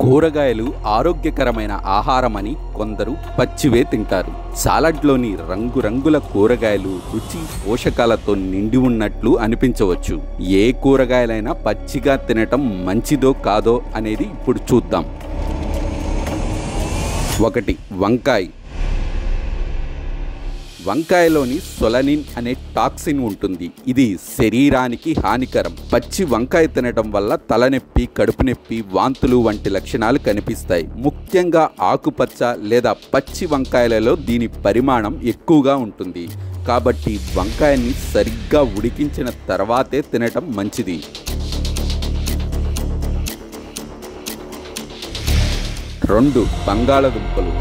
కూరగాయలు ఆరోగ్యకరమైన ఆహారమని కొందరు పచ్చివే తింటారు. సాలడ్లోని రంగురంగుల కూరగాయలు రుచి పోషకాలతో నిండి ఉన్నట్లు అనిపించవచ్చు. ఏ కూరగాయలైనా పచ్చిగా తినటం మంచిదో కాదో అనేది ఇప్పుడు చూద్దాం. 1. వంకాయ. వంకాయలోని సొలనిన్ అనే టాక్సిన్ ఉంటుంది. ఇది శరీరానికి హానికరం. పచ్చి వంకాయ తినడం వల్ల తలనొప్పి, కడుపు నొప్పి, వాంతులు వంటి లక్షణాలు కనిపిస్తాయి. ముఖ్యంగా ఆకుపచ్చ లేదా పచ్చి వంకాయలలో దీని పరిమాణం ఎక్కువగా ఉంటుంది. కాబట్టి వంకాయని సరిగ్గా ఉడికించిన తర్వాతే తినటం మంచిది. 2. బంగాళదుంపలు.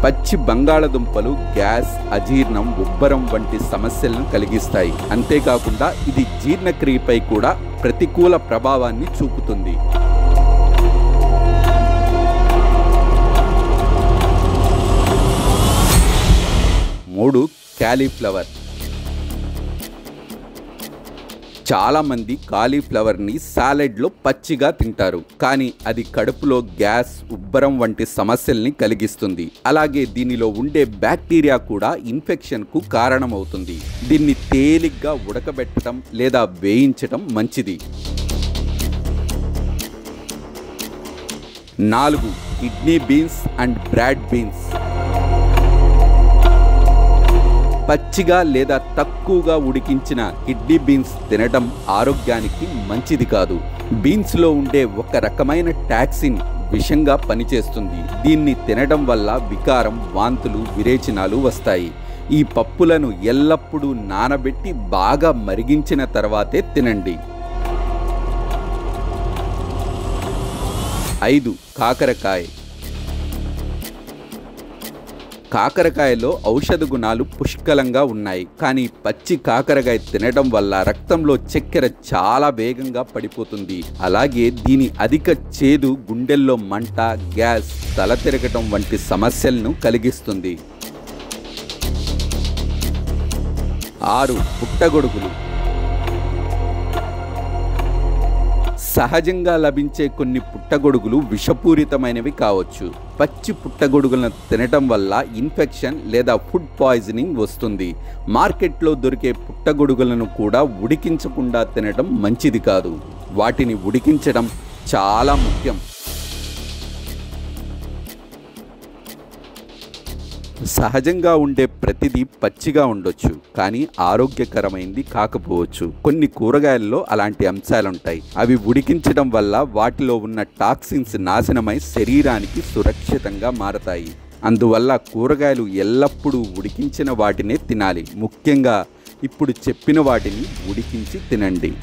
పచ్చి బంగాళదుంపలు గ్యాస్, అజీర్ణం, ఉబ్బరం వంటి సమస్యలను కలిగిస్తాయి. అంతేకాకుండా ఇది జీర్ణక్రియపై కూడా ప్రతికూల ప్రభావాన్ని చూపుతుంది. 3. కాలీఫ్లవర్. చాలామంది కాలీఫ్లవర్ని సాలెడ్లో పచ్చిగా తింటారు. కానీ అది కడుపులో గ్యాస్, ఉబ్బరం వంటి సమస్యల్ని కలిగిస్తుంది. అలాగే దీనిలో ఉండే బ్యాక్టీరియా కూడా ఇన్ఫెక్షన్కు కారణమవుతుంది. దీన్ని తేలిగ్గా ఉడకబెట్టడం లేదా వేయించడం మంచిది. 4. Kidney beans and broad beans. పచ్చిగా లేదా తక్కువగా ఉడికించిన కిడ్నీ బీన్స్ తినడం ఆరోగ్యానికి మంచిది కాదు. బీన్స్లో ఉండే ఒక రకమైన టాక్సిన్ విషంగా పనిచేస్తుంది. దీన్ని తినడం వల్ల వికారం, వాంతులు, విరేచనాలు వస్తాయి. ఈ పప్పులను ఎల్లప్పుడూ నానబెట్టి బాగా మరిగించిన తర్వాతే తినండి. 5. కాకరకాయ. కాకరకాయలో ఔషధ గుణాలు పుష్కలంగా ఉన్నాయి. కానీ పచ్చి కాకరకాయ తినడం వల్ల రక్తంలో చక్కెర చాలా వేగంగా పడిపోతుంది. అలాగే దీని అధిక చేదు గుండెల్లో మంట, గ్యాస్, తల తిరగటం వంటి సమస్యలను కలిగిస్తుంది. 6. పుట్టగొడుగులు. సహజంగా లభించే కొన్ని పుట్టగొడుగులు విషపూరితమైనవి కావచ్చు. పచ్చి పుట్టగొడుగులను తినటం వల్ల ఇన్ఫెక్షన్ లేదా ఫుడ్ పాయిజనింగ్ వస్తుంది. మార్కెట్లో దొరికే పుట్టగొడుగులను కూడా ఉడికించకుండా తినటం మంచిది కాదు. వాటిని ఉడికించడం చాలా ముఖ్యం. సహజంగా ఉండే ప్రతిదీ పచ్చిగా ఉండొచ్చు, కానీ ఆరోగ్యకరమైంది కాకపోవచ్చు. కొన్ని కూరగాయల్లో అలాంటి అంశాలుంటాయి. అవి ఉడికించడం వల్ల వాటిలో ఉన్న టాక్సిన్స్ నాశనమై శరీరానికి సురక్షితంగా మారతాయి. అందువల్ల కూరగాయలు ఎల్లప్పుడూ ఉడికించిన వాటినే తినాలి. ముఖ్యంగా ఇప్పుడు చెప్పిన వాటిని ఉడికించి తినండి.